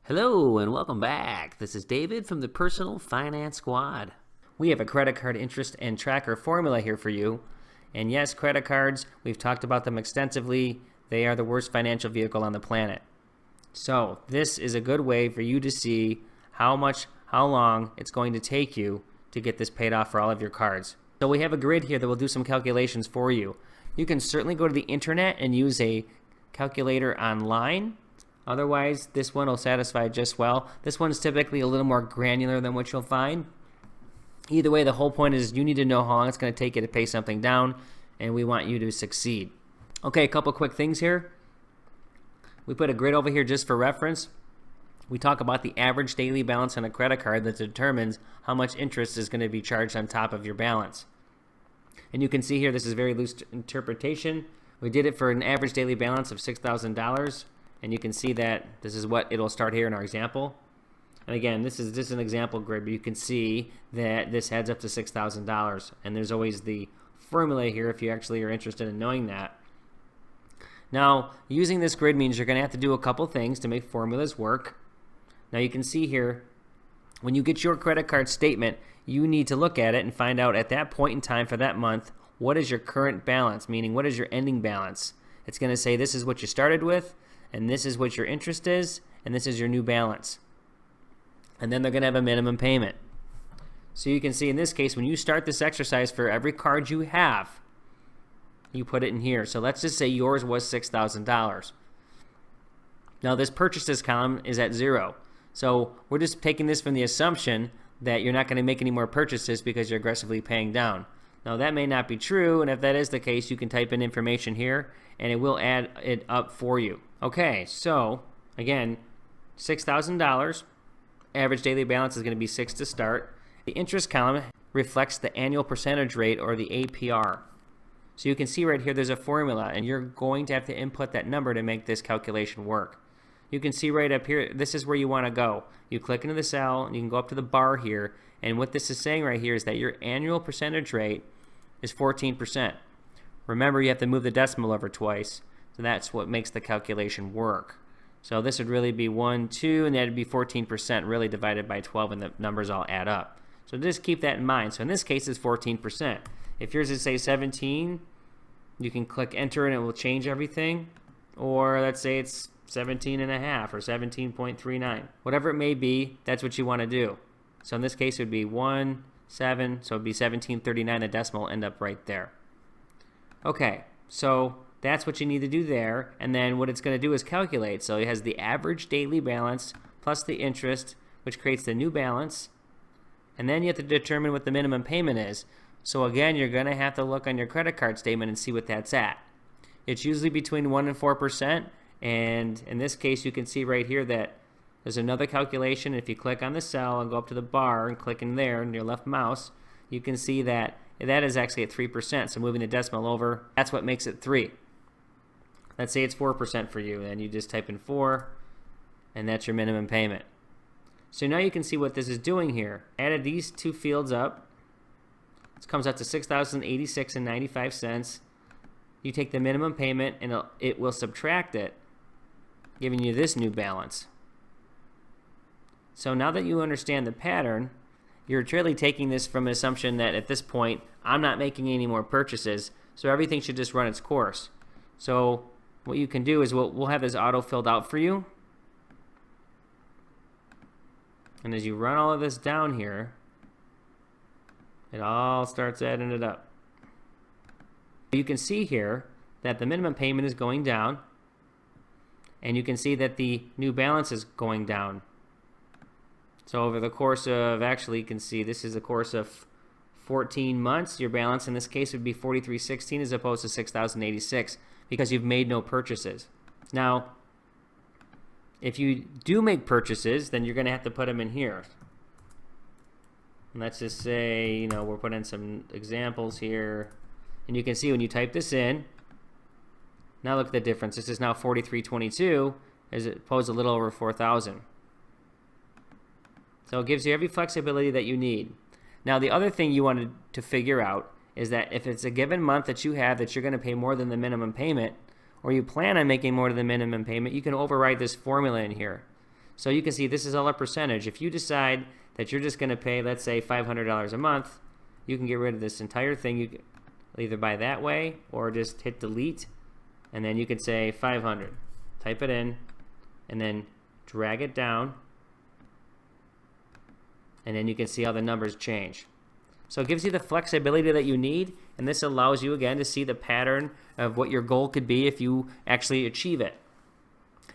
Hello and welcome back. This is David from the Personal Finance Squad. We have a credit card interest and tracker formula here for you. And yes, credit cards, we've talked about them extensively. They are the worst financial vehicle on the planet. So this is a good way for you to see how long it's going to take you to get this paid off for all of your cards. So we have a grid here that will do some calculations for you. You can certainly go to the internet and use a calculator online. Otherwise, this one will satisfy just well. This one's typically a little more granular than what you'll find. Either way, the whole point is you need to know how long it's going to take you to pay something down, and we want you to succeed. Okay, a couple quick things here. We put a grid over here just for reference. We talk about the average daily balance on a credit card that determines how much interest is going to be charged on top of your balance. And you can see here, this is very loose interpretation. We did it for an average daily balance of $6,000. And you can see that this is what it'll start here in our example. And again, this is just an example grid, but you can see that this adds up to $6,000. And there's always the formula here if you actually are interested in knowing that. Now, using this grid means you're going to have to do a couple things to make formulas work. Now you can see here, when you get your credit card statement, you need to look at it and find out at that point in time for that month, what is your current balance, meaning what is your ending balance. It's going to say this is what you started with, and this is what your interest is, and this is your new balance. And then they're going to have a minimum payment. So you can see in this case, when you start this exercise for every card you have, you put it in here. So let's just say yours was $6,000. Now this purchases column is at 0. So we're just taking this from the assumption that you're not going to make any more purchases because you're aggressively paying down. Now that may not be true, and if that is the case, you can type in information here and it will add it up for you. Okay, so again, $6,000. Average daily balance is going to be 6 to start. The interest column reflects the annual percentage rate, or the APR. So you can see right here there's a formula, and you're going to have to input that number to make this calculation work. You can see right up here, this is where you want to go. You click into the cell, and you can go up to the bar here, and what this is saying right here is that your annual percentage rate is 14%. Remember, you have to move the decimal over twice, so that's what makes the calculation work. So this would really be 1, 2, and that'd be 14% really divided by 12, and the numbers all add up. So just keep that in mind. So in this case, it's 14%. If yours is, say, 17, you can click enter and it will change everything. Or let's say it's 17.5 or 17.39. Whatever it may be, that's what you want to do. So in this case, it would be 1, 7, so it would be 1739. The decimal will end up right there. Okay, so that's what you need to do there, and then what it's going to do is calculate. So it has the average daily balance plus the interest, which creates the new balance, and then you have to determine what the minimum payment is. So again, you're going to have to look on your credit card statement and see what that's at. It's usually between 1 and 4%, and in this case, you can see right here that there's another calculation. If you click on the cell and go up to the bar and click in there in your left mouse, you can see that that is actually at 3%. So moving the decimal over, that's what makes it 3. Let's say it's 4% for you, and you just type in 4, and that's your minimum payment. So now you can see what this is doing here. Added these two fields up. It comes out to $6,086.95. You take the minimum payment, and it will subtract it, giving you this new balance. So now that you understand the pattern, you're really taking this from an assumption that at this point, I'm not making any more purchases, so everything should just run its course. So what you can do is we'll have this auto filled out for you. And as you run all of this down here, it all starts adding it up. You can see here that the minimum payment is going down, and you can see that the new balance is going down. So over the course of, actually you can see this is the course of 14 months, your balance in this case would be $43.16 as opposed to $6,086 because you've made no purchases. Now, if you do make purchases, then you're going to have to put them in here. And let's just say, we're putting in some examples here. And you can see when you type this in, now look at the difference. This is now $43.22 as opposed to a little over $4,000. So it gives you every flexibility that you need. Now the other thing you wanted to figure out is that if it's a given month that you have that you're going to pay more than the minimum payment, or you plan on making more than the minimum payment, you can override this formula in here. So you can see this is all a percentage. If you decide that you're just going to pay, let's say, $500 a month, you can get rid of this entire thing. You can either buy that way or just hit delete, and then you can say 500. Type it in, and then drag it down, and then you can see how the numbers change. So it gives you the flexibility that you need, and this allows you again to see the pattern of what your goal could be if you actually achieve it.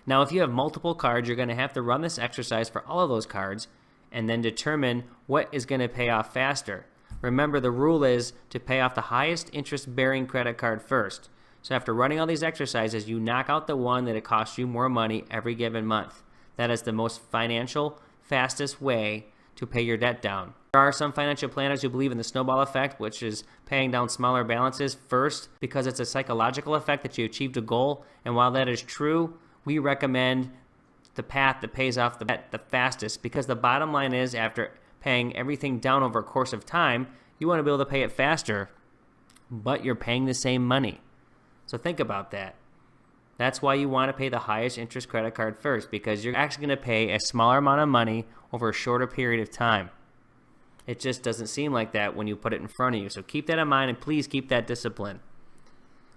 Now, if you have multiple cards, you're going to have to run this exercise for all of those cards and then determine what is going to pay off faster. Remember, the rule is to pay off the highest interest-bearing credit card first. So after running all these exercises, you knock out the one that it costs you more money every given month. That is the most financial, fastest way to pay your debt down. There are some financial planners who believe in the snowball effect, which is paying down smaller balances first because it's a psychological effect that you achieved a goal. And while that is true, we recommend the path that pays off the debt the fastest, because the bottom line is, after paying everything down over a course of time, you want to be able to pay it faster, but you're paying the same money. So think about that. That's why you want to pay the highest interest credit card first, because you're actually going to pay a smaller amount of money over a shorter period of time. It just doesn't seem like that when you put it in front of you. So keep that in mind, and please keep that discipline.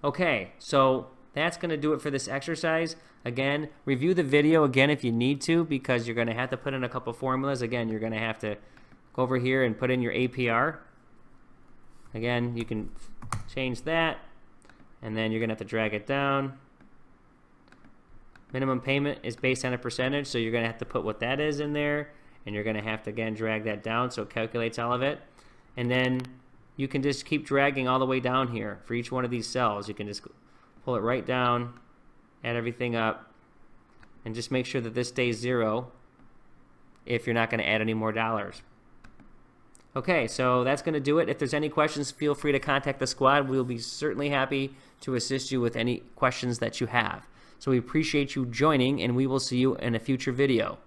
Okay, so that's going to do it for this exercise. Again, review the video again if you need to, because you're going to have to put in a couple formulas. Again, you're going to have to go over here and put in your APR. Again, you can change that, and then you're going to have to drag it down. Minimum payment is based on a percentage, so you're going to have to put what that is in there, and you're going to have to, again, drag that down so it calculates all of it. And then you can just keep dragging all the way down here for each one of these cells. You can just pull it right down, add everything up, and just make sure that this stays 0 if you're not going to add any more dollars. Okay, so that's going to do it. If there's any questions, feel free to contact the squad. We'll be certainly happy to assist you with any questions that you have. So we appreciate you joining, and we will see you in a future video.